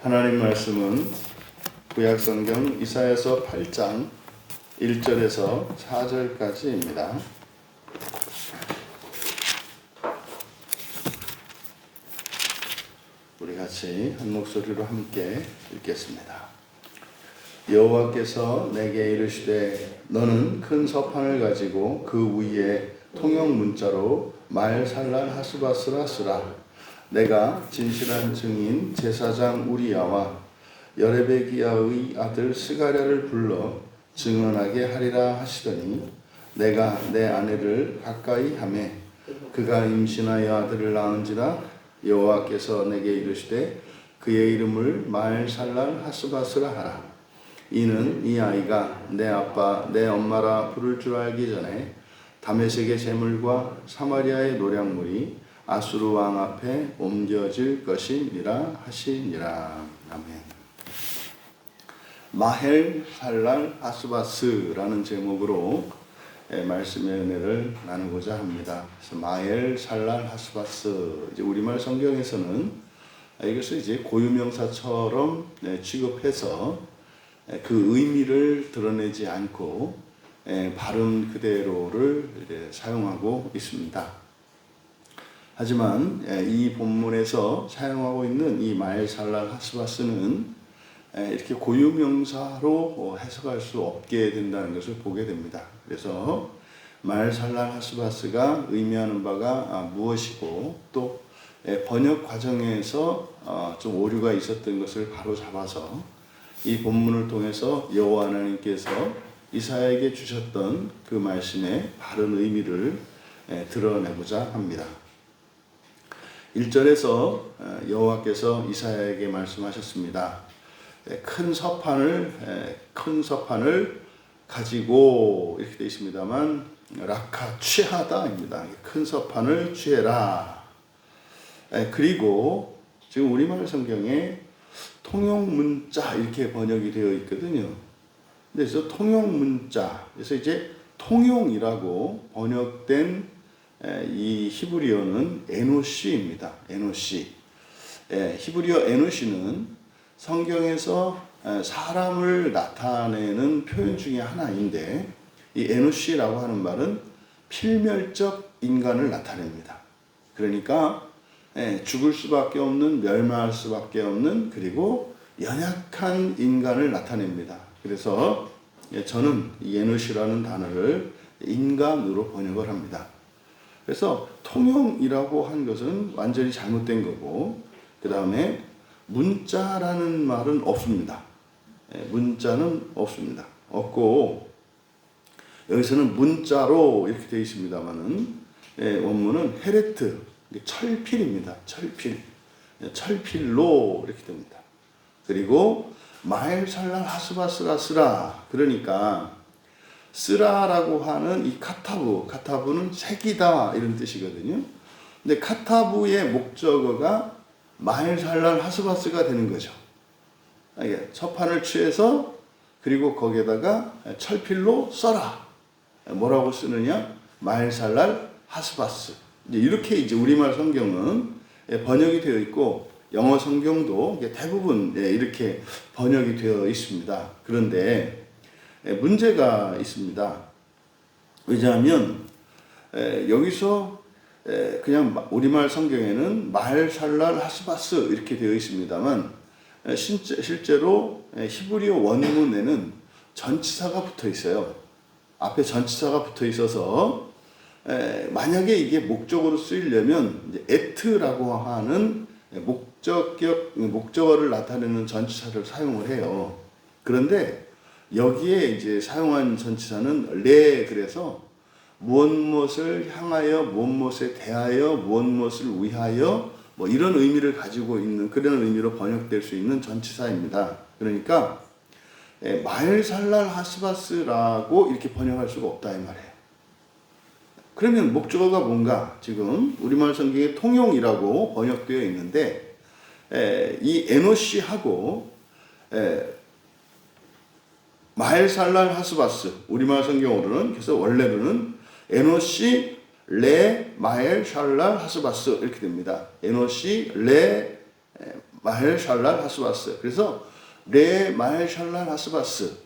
하나님 말씀은 구약성경 이사야서 8장 1절에서 4절까지입니다. 우리 같이 한 목소리로 함께 읽겠습니다. 여호와께서 내게 이르시되 너는 큰 서판을 가지고 그 위에 통역 문자로 마엘살랄 하스바스라 쓰라. 내가 진실한 증인 제사장 우리야와 여레베기야의 아들 스가랴를 불러 증언하게 하리라 하시더니 내가 내 아내를 가까이 하매 그가 임신하여 아들을 낳은지라 여호와께서 내게 이르시되 그의 이름을 마엘살랄 하스바스라 하라. 이는 이 아이가 내 아빠 내 엄마라 부를 줄 알기 전에 다메섹의 재물과 사마리아의 노략물이 아수르 왕 앞에 옮겨질 것이니라 하시니라. 아멘. 마헬살랄 하스바스라는 제목으로 말씀의 은혜를 나누고자 합니다. 그래서 마헬살랄 하스바스, 이제 우리말 성경에서는 이것을 이제 고유명사처럼 취급해서 그 의미를 드러내지 않고 발음 그대로를 사용하고 있습니다. 하지만 이 본문에서 사용하고 있는 이 마엘살랄 하스바스는 이렇게 고유명사로 해석할 수 없게 된다는 것을 보게 됩니다. 그래서 마엘살랄 하스바스가 의미하는 바가 무엇이고 또 번역 과정에서 좀 오류가 있었던 것을 바로 잡아서 이 본문을 통해서 여호와 하나님께서 이사야에게 주셨던 그 말씀의 바른 의미를 드러내고자 합니다. 1절에서 여호와께서 이사야에게 말씀하셨습니다. 큰 서판을 가지고 이렇게 되어 있습니다만 라카 취하다입니다. 큰 서판을 취해라. 그리고 지금 우리말 성경에 통용문자 이렇게 번역이 되어 있거든요. 그래서 통용문자, 그래서 이제 통용이라고 번역된 이 히브리어는 에노시입니다. 에노시. 히브리어 에노시는 성경에서 사람을 나타내는 표현 중에 하나인데 이 에노시라고 하는 말은 필멸적 인간을 나타냅니다. 그러니까 죽을 수밖에 없는, 멸망할 수밖에 없는, 그리고 연약한 인간을 나타냅니다. 그래서 저는 이 에노시라는 단어를 인간으로 번역을 합니다. 그래서 통용이라고 한 것은 완전히 잘못된 거고, 그 다음에 문자라는 말은 없습니다. 문자는 없습니다. 없고, 여기서는 문자로 이렇게 되어 있습니다만은, 원문은 헤레트, 철필입니다. 철필로 이렇게 됩니다. 그리고 마엘살랄 하스바스라 쓰라. 그러니까 쓰라라고 하는 이 카타부는 색이다 이런 뜻이거든요. 근데 카타부의 목적어가 마엘살랄 하스바스가 되는 거죠. 서판을 취해서 그리고 거기에다가 철필로 써라. 뭐라고 쓰느냐? 마엘살랄 하스바스. 이렇게 이제 우리말 성경은 번역이 되어 있고 영어 성경도 대부분 이렇게 번역이 되어 있습니다. 그런데 문제가 있습니다. 왜냐하면 여기서 그냥 우리말 성경에는 마엘살랄 하스바스 이렇게 되어 있습니다만 실제로 히브리어 원문에는 전치사가 붙어 있어요. 앞에 전치사가 붙어 있어서 만약에 이게 목적어로 쓰이려면 이제 에트라고 하는 목적어를 나타내는 전치사를 사용을 해요. 그런데 여기에 이제 사용한 전치사는 레, 그래서 무엇을 향하여, 무엇에 대하여, 무엇을 위하여 뭐 이런 의미를 가지고 있는 그런 의미로 번역될 수 있는 전치사입니다. 그러니까 마엘살랄 하스바스라고 이렇게 번역할 수가 없다 이 말이에요. 그러면 목적어가 뭔가? 지금 우리말 성경에 통용이라고 번역되어 있는데 이 에노시하고 마엘살랄 하스바스, 우리말 성경으로는, 그래서 원래로는 에노시 레 마엘살랄 하스바스 이렇게 됩니다. 에노시 레 마헬샬랄 하스바스. 그래서 레 마헬샬랄 하스바스.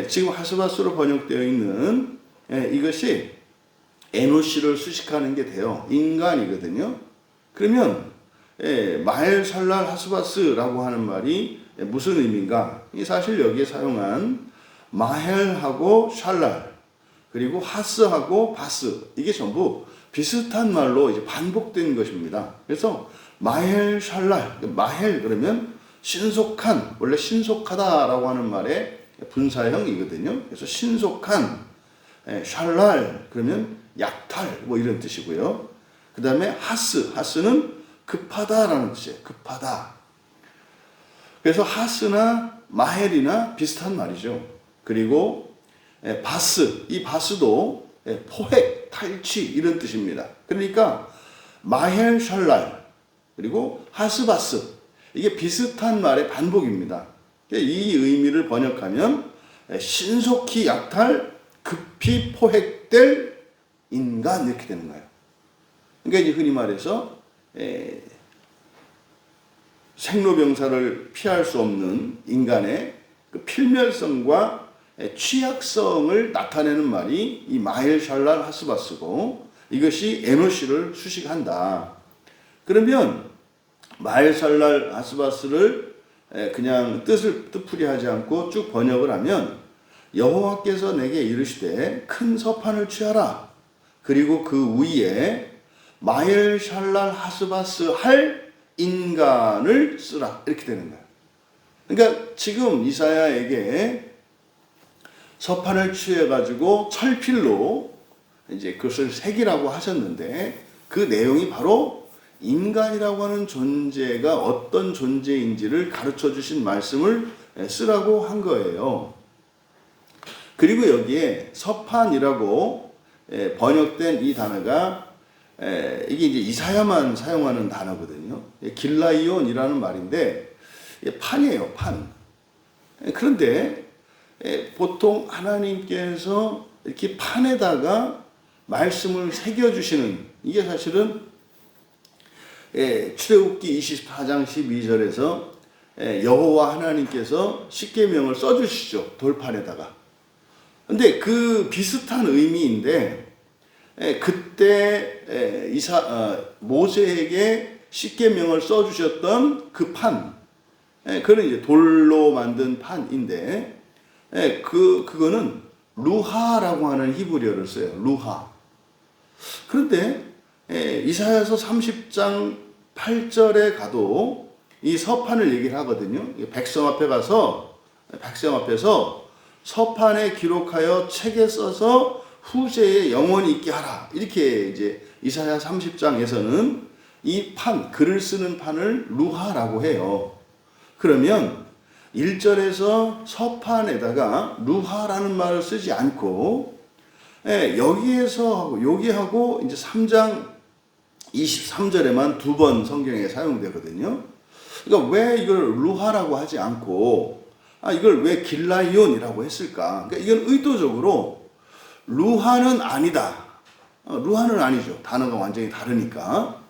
지금 하스바스로 번역되어 있는 이것이 에노시를 수식하는 게 돼요. 인간이거든요. 그러면 마헬샬랄 하스바스라고 하는 말이 무슨 의미인가? 사실 여기에 사용한 마헬하고 샬랄 그리고 하스하고 바스 이게 전부 비슷한 말로 이제 반복된 것입니다. 그래서 마헬 샬랄, 마헬 그러면 신속한, 원래 신속하다라고 하는 말의 분사형이거든요. 그래서 신속한, 샬랄 그러면 약탈 뭐 이런 뜻이고요. 그 다음에 하스는 급하다라는 뜻이에요. 급하다. 그래서 하스나 마헬이나 비슷한 말이죠. 그리고 바스, 이 바스도 포획, 탈취 이런 뜻입니다. 그러니까 마헬 샬랄 그리고 하스바스 이게 비슷한 말의 반복입니다. 이 의미를 번역하면 신속히 약탈, 급히 포획될 인간 이렇게 되는 거예요. 그러니까 이제 흔히 말해서 생로병사를 피할 수 없는 인간의 그 필멸성과 취약성을 나타내는 말이 이 마헬 샬랄 하스바스고 이것이 에노시를 수식한다. 그러면 마헬 샬랄 하스바스를 그냥 뜻풀이하지 않고 쭉 번역을 하면 여호와께서 내게 이르시되 큰 서판을 취하라. 그리고 그 위에 마헬 샬랄 하스바스 할 인간을 쓰라. 이렇게 되는 거예요. 그러니까 지금 이사야에게 서판을 취해가지고 철필로 이제 그것을 새기라고 하셨는데 그 내용이 바로 인간이라고 하는 존재가 어떤 존재인지를 가르쳐 주신 말씀을 쓰라고 한 거예요. 그리고 여기에 서판이라고 번역된 이 단어가 이게 이제 이사야만 사용하는 단어거든요. 길라이온이라는 말인데 판이에요, 판. 그런데 보통 하나님께서 이렇게 판에다가 말씀을 새겨주시는 이게 사실은 출애굽기 24장 12절에서 여호와 하나님께서 십계명을 써주시죠. 돌판에다가. 근데 그 비슷한 의미인데 그때 모세에게 십계명을 써주셨던 그 판, 그는 이제 돌로 만든 판인데 그거는 루하라고 하는 히브리어를 써요. 루하. 그런데 이사야서 30장 8절에 가도 이 서판을 얘기를 하거든요. 백성 앞에 가서 백성 앞에서 서판에 기록하여 책에 써서 후세에 영원히 있게 하라. 이렇게 이제 이사야 30장에서는 이 판, 글을 쓰는 판을 루하라고 해요. 그러면 1절에서 서판에다가 루하라는 말을 쓰지 않고 여기에서 여기하고 이제 3장 23절에만 두 번 성경에 사용되거든요. 그러니까 왜 이걸 루하라고 하지 않고 이걸 왜 길라이온이라고 했을까? 그러니까 이건 의도적으로 루하는 아니다. 루하는 아니죠. 단어가 완전히 다르니까.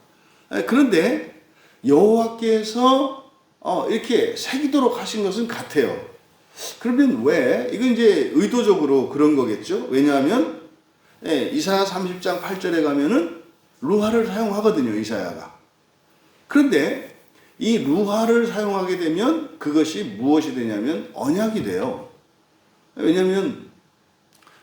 그런데 여호와께서 이렇게 새기도록 하신 것은 같아요. 그러면 왜? 이건 이제 의도적으로 그런 거겠죠. 왜냐하면 이사야 30장 8절에 가면은 루하를 사용하거든요. 이사야가. 그런데 이 루하를 사용하게 되면 그것이 무엇이 되냐면 언약이 돼요. 왜냐하면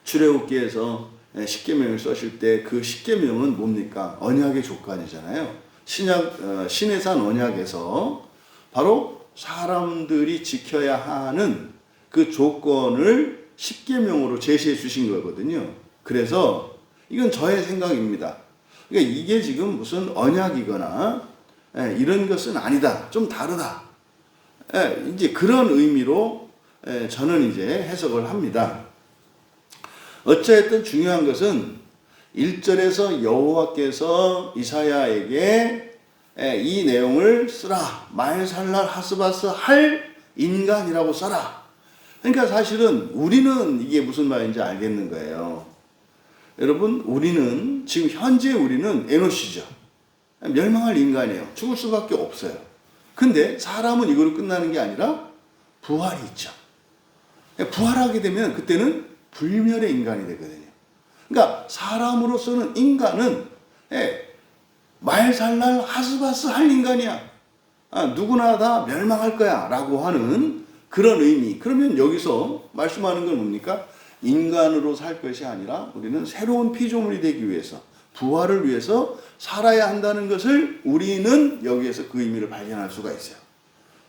출애굽기에서 십계명을 써실 때 그 십계명은 뭡니까? 언약의 조건이잖아요. 시내산 언약에서 바로 사람들이 지켜야 하는 그 조건을 십계명으로 제시해 주신 거거든요. 그래서 이건 저의 생각입니다. 그러니까 이게 지금 무슨 언약이거나 이런 것은 아니다. 좀 다르다. 이제 그런 의미로 저는 이제 해석을 합니다. 어쨌든 중요한 것은 1절에서 여호와께서 이사야에게 이 내용을 쓰라. 마헬살랄 하스바스 할 인간이라고 써라. 그러니까 사실은 우리는 이게 무슨 말인지 알겠는 거예요. 여러분, 우리는 지금 현재 우리는 에노시죠. 멸망할 인간이에요. 죽을 수밖에 없어요. 근데 사람은 이거로 끝나는 게 아니라 부활이 있죠. 부활하게 되면 그때는 불멸의 인간이 되거든요. 그러니까 사람으로서는 인간은 말살날 하스바스 할 인간이야. 누구나 다 멸망할 거야 라고 하는 그런 의미. 그러면 여기서 말씀하는 건 뭡니까? 인간으로 살 것이 아니라 우리는 새로운 피조물이 되기 위해서, 부활을 위해서 살아야 한다는 것을 우리는 여기에서 그 의미를 발견할 수가 있어요.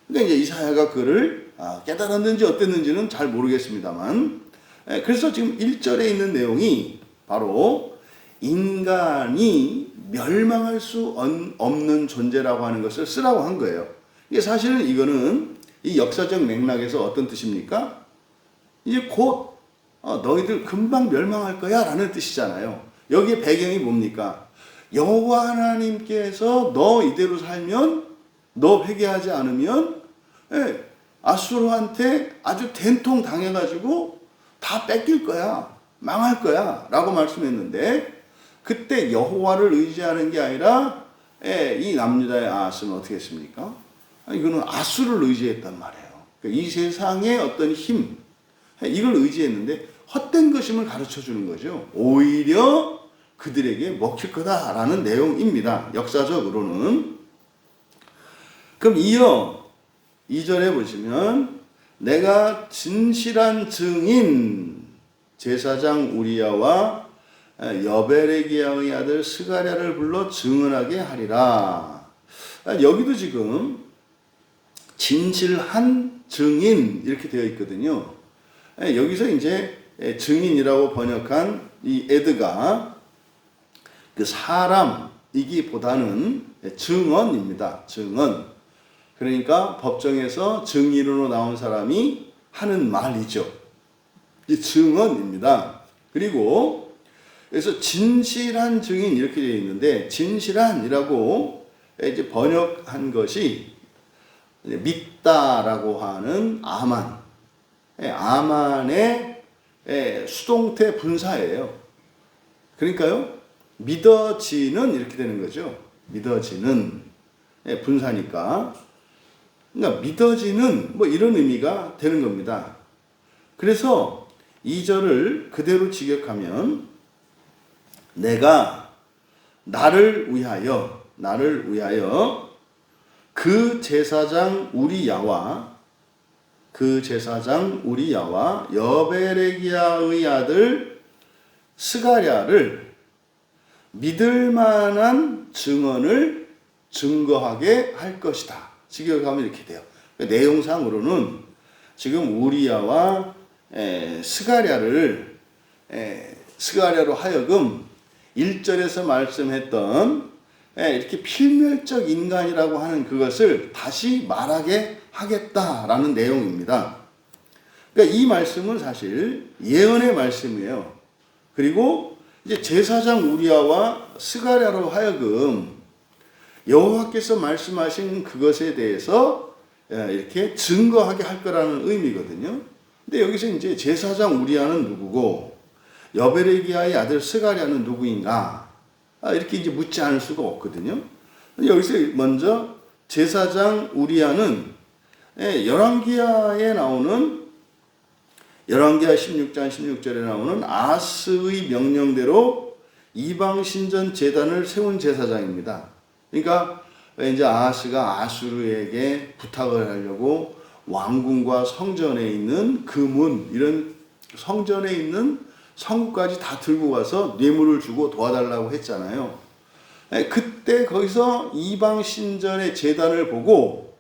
그러니까 이제 이사야가 그를 깨달았는지 어땠는지는 잘 모르겠습니다만, 그래서 지금 1절에 있는 내용이 바로 인간이 멸망할 수 없는 존재라고 하는 것을 쓰라고 한 거예요. 이게 사실은 이거는 이 역사적 맥락에서 어떤 뜻입니까? 이제 곧 너희들 금방 멸망할 거야 라는 뜻이잖아요. 여기에 배경이 뭡니까? 여호와 하나님께서 너 이대로 살면, 너 회개하지 않으면 아수르한테 아주 된통 당해가지고 다 뺏길 거야, 망할 거야 라고 말씀했는데, 그때 여호와를 의지하는 게 아니라 이 남유다의 아하스는 어떻게 했습니까? 이거는 아수르를 의지했단 말이에요. 이 세상의 어떤 힘, 이걸 의지했는데 헛된 것임을 가르쳐 주는 거죠. 오히려 그들에게 먹힐 거다라는 내용입니다. 역사적으로는. 그럼 이어 2절에 보시면 내가 진실한 증인 제사장 우리야와 여베레기야의 아들 스가랴를 불러 증언하게 하리라. 여기도 지금 진실한 증인 이렇게 되어 있거든요. 여기서 이제 증인이라고 번역한 이 에드가 그 사람이기보다는 증언입니다. 증언. 그러니까 법정에서 증인으로 나온 사람이 하는 말이죠. 이 증언입니다. 그리고 그래서 진실한 증인 이렇게 되어 있는데, 진실한이라고 이제 번역한 것이 믿다라고 하는 아만, 아만의 수동태 분사예요. 그러니까요, 믿어지는 이렇게 되는 거죠. 믿어지는 분사니까. 그러니까 믿어지는 뭐 이런 의미가 되는 겁니다. 그래서 2절을 그대로 직역하면 내가 나를 위하여 그 제사장 우리야와 여베레기야의 아들 스가랴를 믿을 만한 증언을 증거하게 할 것이다. 직역하면 이렇게 돼요. 내용상으로는 지금 우리야와 스가랴로 하여금 1절에서 말씀했던 이렇게 필멸적 인간이라고 하는 그것을 다시 말하게 하겠다라는 내용입니다. 그러니까 이 말씀은 사실 예언의 말씀이에요. 그리고 이제 제사장 우리야와 스가랴로 하여금 여호와께서 말씀하신 그것에 대해서 이렇게 증거하게 할 거라는 의미거든요. 근데 여기서 이제 제사장 우리야는 누구고 여베레기야의 아들 스가랴는 누구인가? 이렇게 이제 묻지 않을 수가 없거든요. 여기서 먼저 제사장 우리야는 열왕기하 16장 16절에 나오는 아하스의 명령대로 이방 신전 제단을 세운 제사장입니다. 그러니까 이제 아하스가 아수르에게 부탁을 하려고 왕궁과 성전에 있는 금은, 이런 성전에 있는 성구까지 다 들고 가서 뇌물을 주고 도와달라고 했잖아요. 그때 거기서 이방 신전의 제단을 보고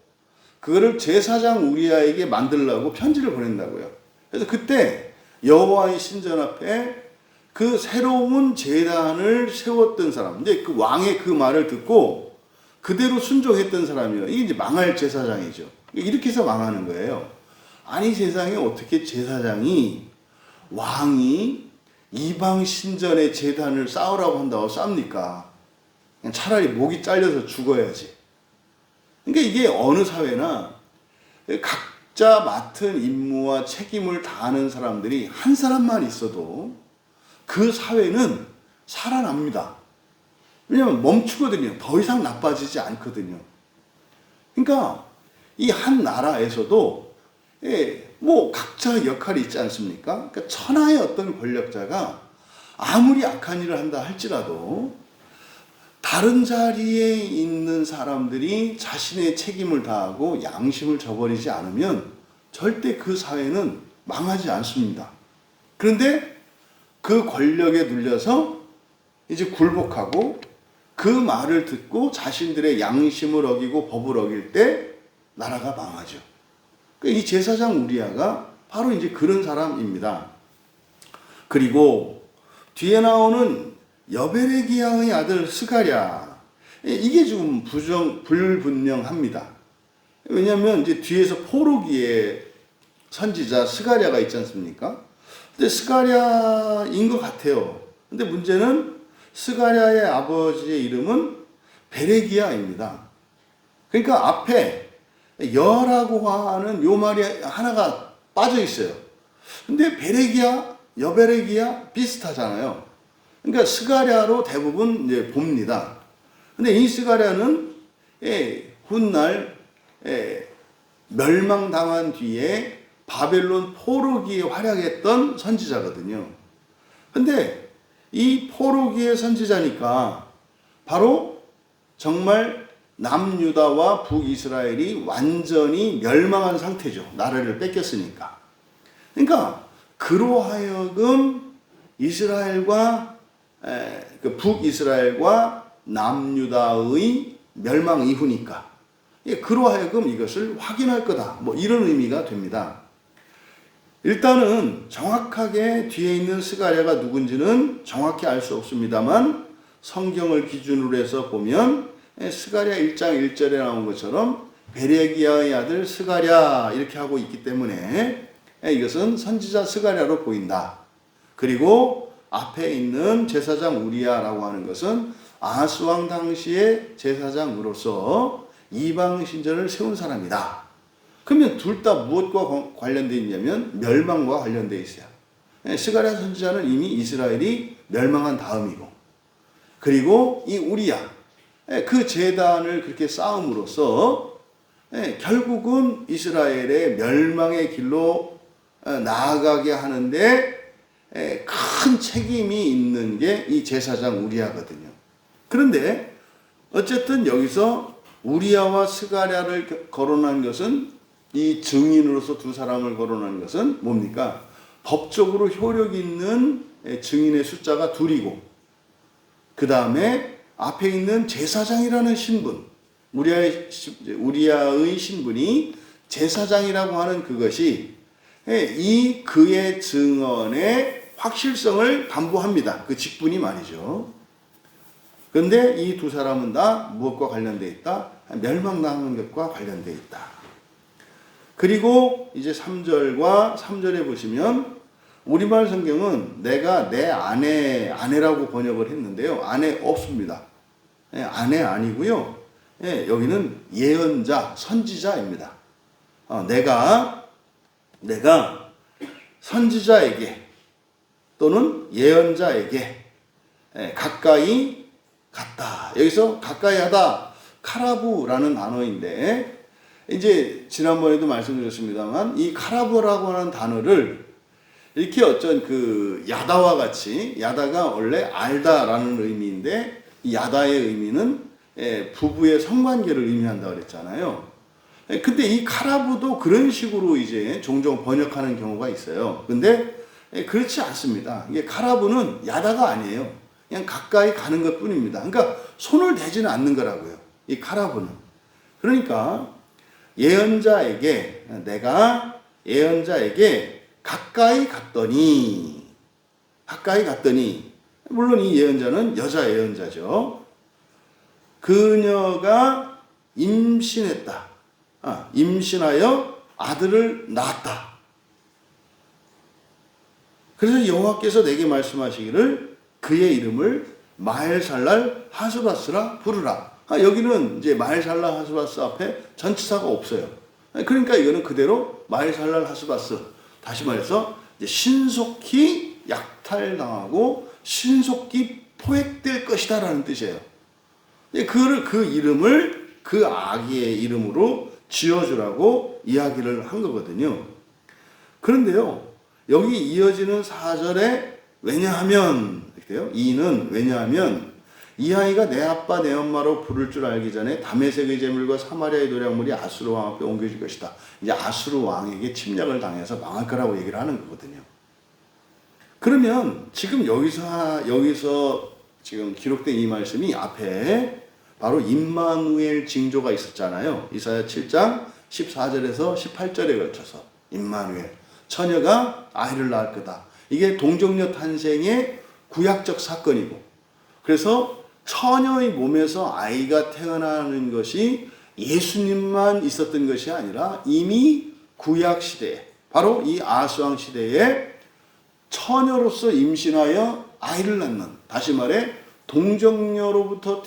그거를 제사장 우리야에게 만들라고 편지를 보낸다고요. 그래서 그때 여호와의 신전 앞에 그 새로운 제단을 세웠던 사람, 근데 그 왕의 그 말을 듣고 그대로 순종했던 사람이요. 이게 이제 망할 제사장이죠. 이렇게 해서 망하는 거예요. 아니, 세상에 어떻게 제사장이, 왕이 이방 신전의 제단을 쌓으라고 한다고 쌓습니까? 그냥 차라리 목이 잘려서 죽어야지. 그러니까 이게 어느 사회나 각자 맡은 임무와 책임을 다하는 사람들이 한 사람만 있어도 그 사회는 살아납니다. 왜냐하면 멈추거든요. 더 이상 나빠지지 않거든요. 그러니까 이 한 나라에서도 뭐 각자 역할이 있지 않습니까? 그러니까 천하의 어떤 권력자가 아무리 악한 일을 한다 할지라도 다른 자리에 있는 사람들이 자신의 책임을 다하고 양심을 저버리지 않으면 절대 그 사회는 망하지 않습니다. 그런데 그 권력에 눌려서 이제 굴복하고 그 말을 듣고 자신들의 양심을 어기고 법을 어길 때 나라가 망하죠. 이 제사장 우리아가 바로 이제 그런 사람입니다. 그리고 뒤에 나오는 여베레기야의 아들 스가랴, 이게 좀 불분명합니다. 왜냐하면 이제 뒤에서 포로기의 선지자 스가랴가 있지 않습니까? 근데 스가랴인 것 같아요. 근데 문제는 스가랴의 아버지의 이름은 베레기야입니다. 그러니까 앞에 여라고 하는 요 말이 하나가 빠져 있어요. 근데 베레기야, 여베레기야 비슷하잖아요. 그러니까 스가랴로 대부분 이제 봅니다. 근데 이 스가랴는 훗날 멸망당한 뒤에 바벨론 포로기에 활약했던 선지자거든요. 근데 이 포로기의 선지자니까 바로 정말 남유다와 북이스라엘이 완전히 멸망한 상태죠. 나라를 뺏겼으니까. 그러니까 그로 하여금 이스라엘과 북이스라엘과 남유다의 멸망 이후니까 그로 하여금 이것을 확인할 거다. 뭐 이런 의미가 됩니다. 일단은 정확하게 뒤에 있는 스가랴가 누군지는 정확히 알 수 없습니다만 성경을 기준으로 해서 보면 스가랴 1장 1절에 나온 것처럼 베레기야의 아들 스가랴 이렇게 하고 있기 때문에 이것은 선지자 스가랴로 보인다. 그리고 앞에 있는 제사장 우리야라고 하는 것은 아하스왕 당시의 제사장으로서 이방 신전을 세운 사람이다. 그러면 둘 다 무엇과 관련되어 있냐면 멸망과 관련되어 있어요. 스가랴 선지자는 이미 이스라엘이 멸망한 다음이고, 그리고 이 우리야 그 제단을 그렇게 쌓음으로써 결국은 이스라엘의 멸망의 길로 나아가게 하는데 큰 책임이 있는 게 이 제사장 우리야거든요. 그런데 어쨌든 여기서 우리야와 스가랴를 거론한 것은, 이 증인으로서 두 사람을 거론한 것은 뭡니까? 법적으로 효력 있는 증인의 숫자가 둘이고, 그 다음에 앞에 있는 제사장이라는 신분, 우리야의 신분이 제사장이라고 하는 그것이 이 그의 증언의 확실성을 담보합니다. 그 직분이 말이죠. 그런데 이 두 사람은 다 무엇과 관련되어 있다? 멸망당한 것과 관련되어 있다. 그리고 이제 3절과 3절에 보시면 우리말 성경은 내가 내 아내라고 번역을 했는데요. 아내 없습니다. 아내 아니고요. 여기는 예언자, 선지자입니다. 내가 선지자에게 또는 예언자에게 가까이 갔다. 여기서 가까이 하다, 카라부라는 단어인데, 이제 지난번에도 말씀드렸습니다만 이 카라부라고 하는 단어를 이렇게 어쩐 그 야다와 같이, 야다가 원래 알다라는 의미인데 이 야다의 의미는 부부의 성관계를 의미한다고 그랬잖아요. 근데 이 카라부도 그런 식으로 이제 종종 번역하는 경우가 있어요. 근데 그렇지 않습니다. 이게 카라부는 야다가 아니에요. 그냥 가까이 가는 것 뿐입니다. 그러니까 손을 대지는 않는 거라고요. 이 카라부는. 그러니까 내가 예언자에게 가까이 갔더니, 물론 이 예언자는 여자 예언자죠. 그녀가 임신하여 아들을 낳았다. 그래서 여호와께서 내게 말씀하시기를 그의 이름을 마헬살랄 하스바스라 부르라. 여기는 이제 마헬살랄 하스바스 앞에 전치사가 없어요. 그러니까 이거는 그대로 마헬살랄 하스바스, 다시 말해서 이제 신속히 약탈당하고 신속히 포획될 것이다라는 뜻이에요. 그 이름을 그 아기의 이름으로 지어주라고 이야기를 한 거거든요. 그런데요, 여기 이어지는 4절에 왜냐하면, 이렇게요. 이는 왜냐하면 이 아이가 내 아빠 내 엄마로 부를 줄 알기 전에 다메섹의 제물과 사마리아의 노략물이 아수르 왕 앞에 옮겨질 것이다. 이제 아수르 왕에게 침략을 당해서 망할 거라고 얘기를 하는 거거든요. 그러면 지금 여기서 지금 기록된 이 말씀이 앞에 바로 임마누엘 징조가 있었잖아요. 이사야 7장 14절에서 18절에 걸쳐서 임마누엘, 처녀가 아이를 낳을 거다. 이게 동정녀 탄생의 구약적 사건이고, 그래서 처녀의 몸에서 아이가 태어나는 것이 예수님만 있었던 것이 아니라 이미 구약 시대에, 바로 이 아하스왕 시대에 처녀로서 임신하여 아이를 낳는, 다시 말해 동정녀로부터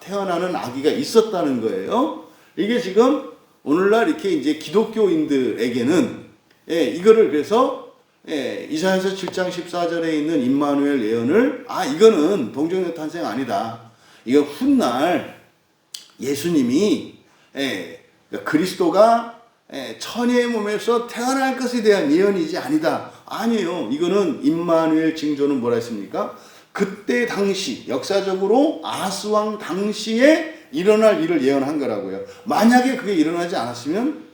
태어나는 아기가 있었다는 거예요. 이게 지금 오늘날 이렇게 이제 기독교인들에게는 이거를 그래서 이사야서 7장 14절에 있는 임마누엘 예언을 이거는 동정녀 탄생 아니다. 이거 훗날 예수님이 그리스도가 처녀의 몸에서 태어날 것에 대한 예언이지 아니다. 아니에요. 이거는 임마누엘 징조는 뭐라 했습니까? 그때 당시 역사적으로 아하스왕 당시에 일어날 일을 예언한 거라고요. 만약에 그게 일어나지 않았으면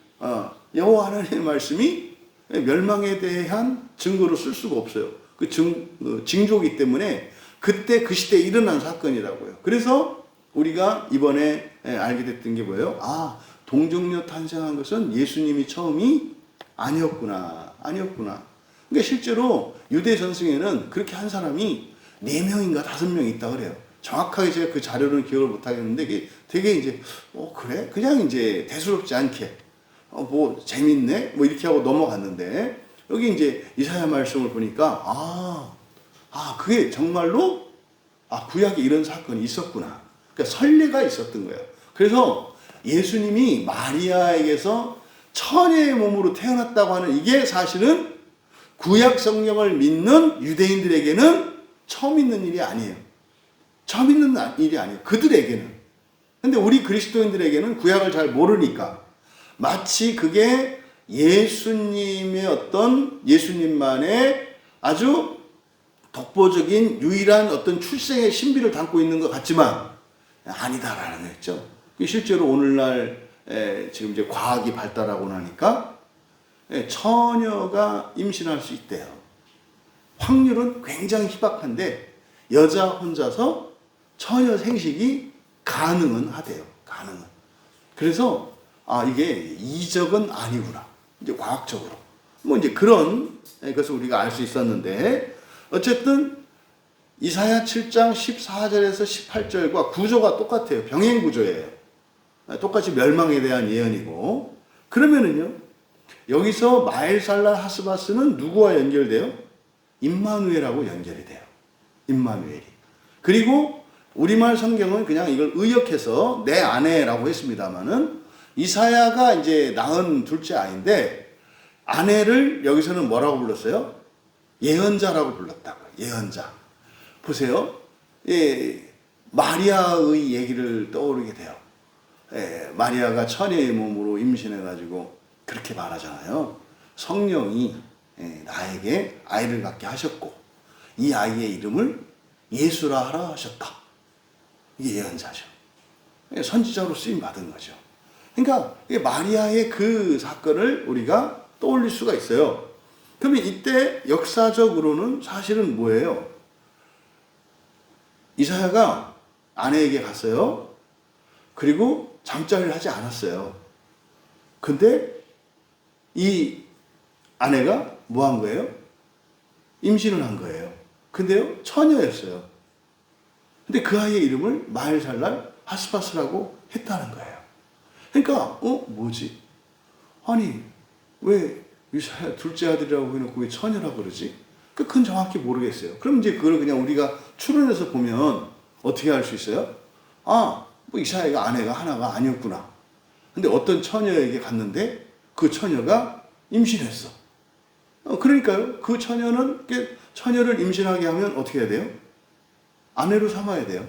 여호와 하나님의 말씀이 멸망에 대한 증거로 쓸 수가 없어요. 그 징조이기 때문에 그때 그 시대에 일어난 사건이라고요. 그래서 우리가 이번에 알게 됐던 게 뭐예요? 동정녀 탄생한 것은 예수님이 처음이 아니었구나. 그러니까 실제로 유대 전승에는 그렇게 한 사람이 4명인가 5명 있다 그래요. 정확하게 제가 그 자료는 기억을 못 하겠는데 이게 되게 이제 그래? 그냥 이제 대수롭지 않게 뭐 재밌네? 뭐 이렇게 하고 넘어갔는데 여기 이제 이사야 말씀을 보니까 그게 정말로 구약에 이런 사건이 있었구나. 그러니까 선례가 있었던 거예요. 그래서 예수님이 마리아에게서 처녀의 몸으로 태어났다고 하는 이게 사실은 구약 성경을 믿는 유대인들에게는 처음 있는 일이 아니에요. 처음 있는 일이 아니에요. 그들에게는. 근데 우리 그리스도인들에게는 구약을 잘 모르니까 마치 그게 예수님만의 아주 독보적인 유일한 어떤 출생의 신비를 담고 있는 것 같지만 아니다라는 거죠. 실제로 오늘날 지금 이제 과학이 발달하고 나니까 처녀가 임신할 수 있대요. 확률은 굉장히 희박한데 여자 혼자서 처녀 생식이 가능은 하대요. 가능은. 그래서 이게 이적은 아니구나. 이제 과학적으로 뭐 이제 그런 것을 우리가 알 수 있었는데 어쨌든 이사야 7장 14절에서 18절과 구조가 똑같아요. 병행 구조예요. 똑같이 멸망에 대한 예언이고. 그러면은요, 여기서 마엘살랄 하스바스는 누구와 연결돼요? 임마누엘하고 연결이 돼요. 임마누엘이. 그리고 우리말 성경은 그냥 이걸 의역해서 내 아내라고 했습니다만은 이사야가 이제 낳은 둘째 아이인데 아내를 여기서는 뭐라고 불렀어요? 예언자라고 불렀다고요. 예언자. 보세요. 마리아의 얘기를 떠오르게 돼요. 마리아가 처녀의 몸으로 임신해가지고 그렇게 말하잖아요. 성령이 나에게 아이를 갖게 하셨고 이 아이의 이름을 예수라 하라 하셨다. 이게 예언자죠. 선지자로 쓰임 받은 거죠. 그러니까 마리아의 그 사건을 우리가 떠올릴 수가 있어요. 그러면 이때 역사적으로는 사실은 뭐예요? 이사야가 아내에게 갔어요. 그리고 잠자리를 하지 않았어요. 근데 이 아내가 뭐 한 거예요? 임신을 한 거예요. 근데요, 처녀였어요. 근데 그 아이의 이름을 마엘살랄 하스바스라고 했다는 거예요. 그러니까 뭐지? 아니 왜 이사야 둘째 아들이라고 해놓고 왜 처녀라고 그러지? 그건 정확히 모르겠어요. 그럼 이제 그걸 그냥 우리가 추론해서 보면 어떻게 알 수 있어요? 뭐 이사야가 아내가 하나가 아니었구나. 근데 어떤 처녀에게 갔는데 그 처녀가 임신했어. 그러니까요. 그 처녀를 임신하게 하면 어떻게 해야 돼요? 아내로 삼아야 돼요.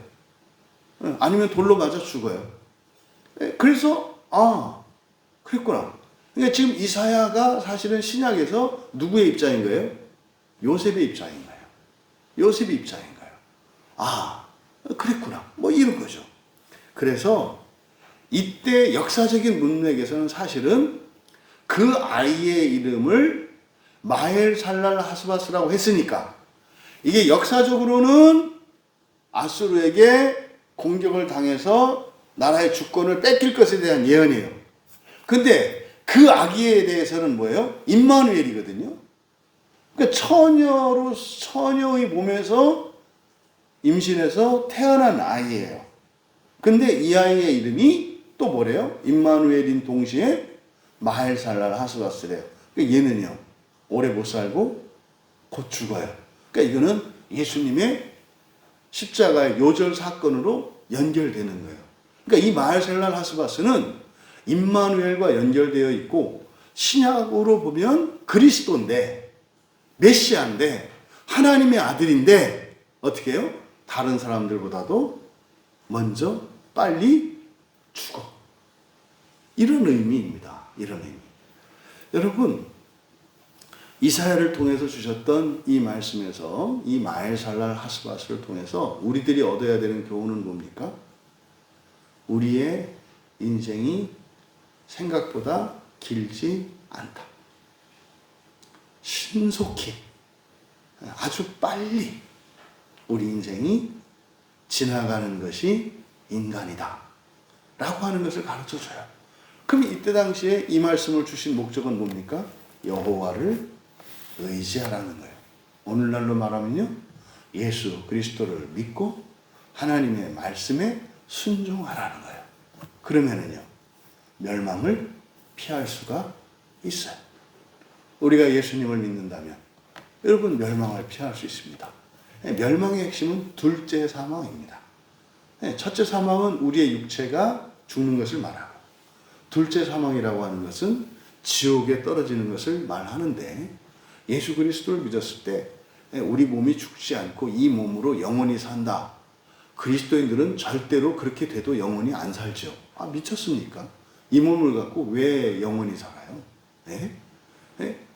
아니면 돌로 맞아 죽어요. 그래서 그랬구나. 그러니까 지금 이사야가 사실은 신약에서 누구의 입장인 거예요? 요셉의 입장인 거예요. 요셉의 입장인 거예요. 그랬구나. 뭐 이런 거죠. 그래서 이때 역사적인 문맥에서는 사실은 그 아이의 이름을 마헬살랄 하스바스라고 했으니까 이게 역사적으로는 아수르에게 공격을 당해서 나라의 주권을 뺏길 것에 대한 예언이에요. 근데 그 아기에 대해서는 뭐예요? 임마누엘이거든요. 그러니까 처녀의 몸에서 임신해서 태어난 아이예요. 근데 이 아이의 이름이 또 뭐래요? 임마누엘인 동시에 마헬살랄 하스바스래요. 그러니까 얘는요, 오래 못 살고 곧 죽어요. 그러니까 이거는 예수님의 십자가의 요절 사건으로 연결되는 거예요. 그러니까 이 마헬살랄 하스바스는 임마누엘과 연결되어 있고 신약으로 보면 그리스도인데 메시아인데 하나님의 아들인데 어떻게 해요? 다른 사람들보다도 먼저 빨리 죽어. 이런 의미입니다. 이런 의미. 여러분, 이사야를 통해서 주셨던 이 말씀에서 이 마헬살랄 하스바스를 통해서 우리들이 얻어야 되는 교훈은 뭡니까? 우리의 인생이 생각보다 길지 않다. 신속히, 아주 빨리 우리 인생이 지나가는 것이 인간이다 라고 하는 것을 가르쳐줘요. 그럼 이때 당시에 이 말씀을 주신 목적은 뭡니까? 여호와를 의지하라는 거예요. 오늘날로 말하면요, 예수 그리스도를 믿고 하나님의 말씀에 순종하라는 거예요. 그러면은요, 멸망을 피할 수가 있어요. 우리가 예수님을 믿는다면 여러분 멸망을 피할 수 있습니다. 멸망의 핵심은 둘째 사망입니다. 첫째 사망은 우리의 육체가 죽는 것을 말하고, 둘째 사망이라고 하는 것은 지옥에 떨어지는 것을 말하는데, 예수 그리스도를 믿었을 때 우리 몸이 죽지 않고 이 몸으로 영원히 산다. 그리스도인들은 절대로 그렇게 돼도 영원히 안 살죠. 미쳤습니까? 이 몸을 갖고 왜 영원히 살아요?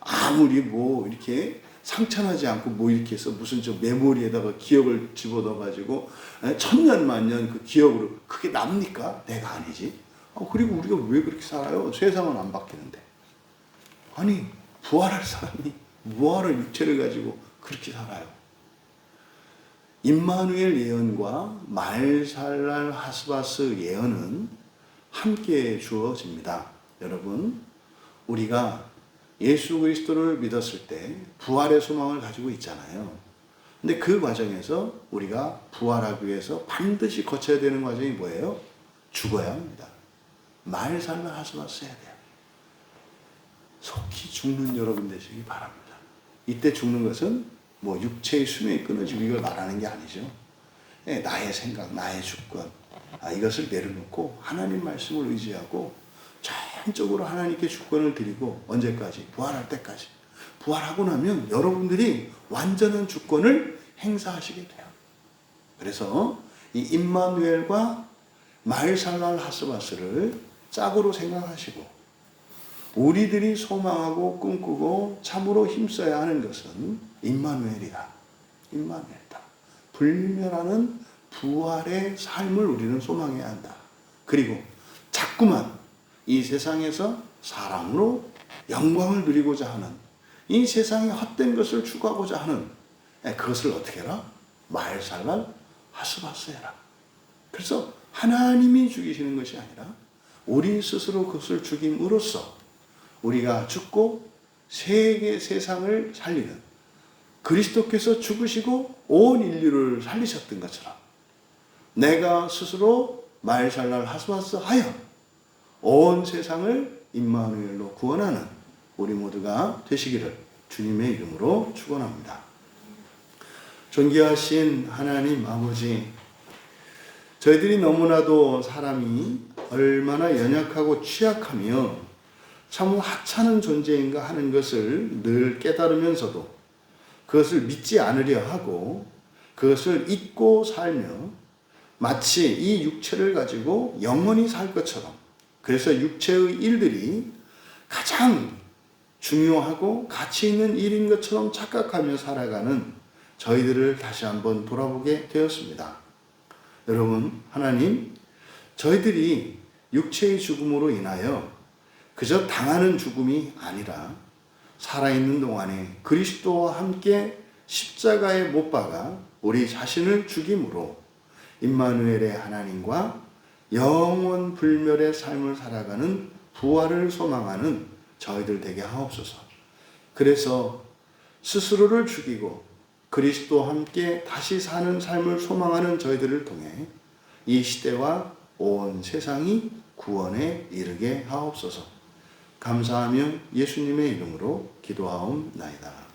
아무리 뭐 이렇게 상처나지 않고 뭐 이렇게 해서 무슨 저 메모리에다가 기억을 집어넣어가지고 천년 만년 그 기억으로 그게 납니까? 내가 아니지. 그리고 우리가 왜 그렇게 살아요? 세상은 안 바뀌는데. 아니, 부활할 사람이 뭐하러 육체를 가지고 그렇게 살아요? 임마누엘 예언과 마헬살랄 하스바스 예언은 함께 주어집니다. 여러분, 우리가 예수 그리스도를 믿었을 때 부활의 소망을 가지고 있잖아요. 근데 그 과정에서 우리가 부활하기 위해서 반드시 거쳐야 되는 과정이 뭐예요? 죽어야 합니다. 마헬살랄 하스바스 해야 돼요. 속히 죽는 여러분 되시기 바랍니다. 이때 죽는 것은 뭐 육체의 수명이 끊어지고 이걸 말하는 게 아니죠. 나의 생각, 나의 주권, 이것을 내려놓고 하나님 말씀을 의지하고 전적으로 하나님께 주권을 드리고, 언제까지? 부활할 때까지. 부활하고 나면 여러분들이 완전한 주권을 행사하시게 돼요. 그래서 이 임마누엘과 마헬살랄 하스바스를 짝으로 생각하시고, 우리들이 소망하고 꿈꾸고 참으로 힘써야 하는 것은 임마누엘이다. 임마누엘이다. 불멸하는 부활의 삶을 우리는 소망해야 한다. 그리고 자꾸만 이 세상에서 사람으로 영광을 누리고자 하는, 이 세상의 헛된 것을 추구하고자 하는, 그것을 어떻게 해라? 마헬살랄 하스바스 해라. 그래서 하나님이 죽이시는 것이 아니라 우리 스스로 그것을 죽임으로써 우리가 죽고 세계 세상을 살리는, 그리스도께서 죽으시고 온 인류를 살리셨던 것처럼 내가 스스로 마헬살랄 하스바스 하여 온 세상을 임마누엘로 구원하는 우리 모두가 되시기를 주님의 이름으로 축원합니다. 존귀하신 하나님 아버지, 저희들이 너무나도 사람이 얼마나 연약하고 취약하며 참 하찮은 존재인가 하는 것을 늘 깨달으면서도 그것을 믿지 않으려 하고 그것을 잊고 살며 마치 이 육체를 가지고 영원히 살 것처럼, 그래서 육체의 일들이 가장 중요하고 가치 있는 일인 것처럼 착각하며 살아가는 저희들을 다시 한번 돌아보게 되었습니다. 여러분, 하나님, 저희들이 육체의 죽음으로 인하여 그저 당하는 죽음이 아니라 살아있는 동안에 그리스도와 함께 십자가에 못 박아 우리 자신을 죽임으로 임마누엘의 하나님과 영원 불멸의 삶을 살아가는 부활을 소망하는 저희들 되게 하옵소서. 그래서 스스로를 죽이고 그리스도와 함께 다시 사는 삶을 소망하는 저희들을 통해 이 시대와 온 세상이 구원에 이르게 하옵소서. 감사하며 예수님의 이름으로 기도하옵나이다.